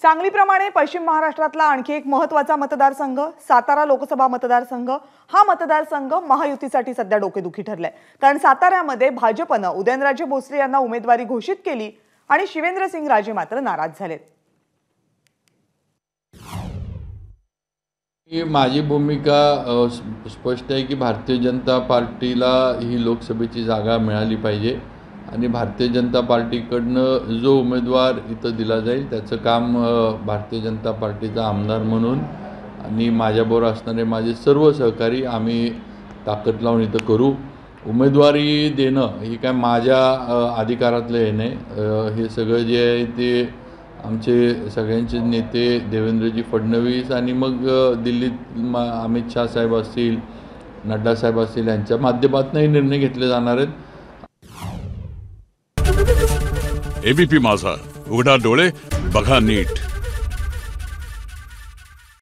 सांगलीप्रमाणे पश्चिम महाराष्ट्रातला आणखी एक महत्त्वाचा मतदारसंघ सातारा लोकसभा मतदारसंघ हा मतदारसंघ महायुतीसाठी सध्या डोकेदुखी ठरलाय। कारण साताऱ्यामध्ये भाजपने उदयनराजे भोसले यांना उमेदवारी घोषित केली आणि शिवेंद्रसिंहराजे मात्र नाराज झालेत। माझी भूमिका स्पष्ट आहे की भारतीय जनता पार्टीला ही लोकसभेची जागा मिळाली पाहिजे आणि भारतीय जनता पार्टीकडनं जो उमेदवार इथं दिला जाईल त्याचं काम भारतीय जनता पार्टीचा आमदार म्हणून आणि माझ्याबरोबर असणारे माझे सर्व सहकारी आम्ही ताकद लावून इथं करू। उमेदवारी देणं ही काय माझ्या अधिकारातलं हे नाही, हे सगळं जे आहे ते आमचे सगळ्यांचे नेते देवेंद्रजी फडणवीस आणि मग दिल्लीत अमित शाह साहेब असतील, नड्डा साहेब असतील यांच्या माध्यमातून हे निर्णय घेतले जाणार आहेत। एबीपी माझा, उघडा डोळे बघा नीट।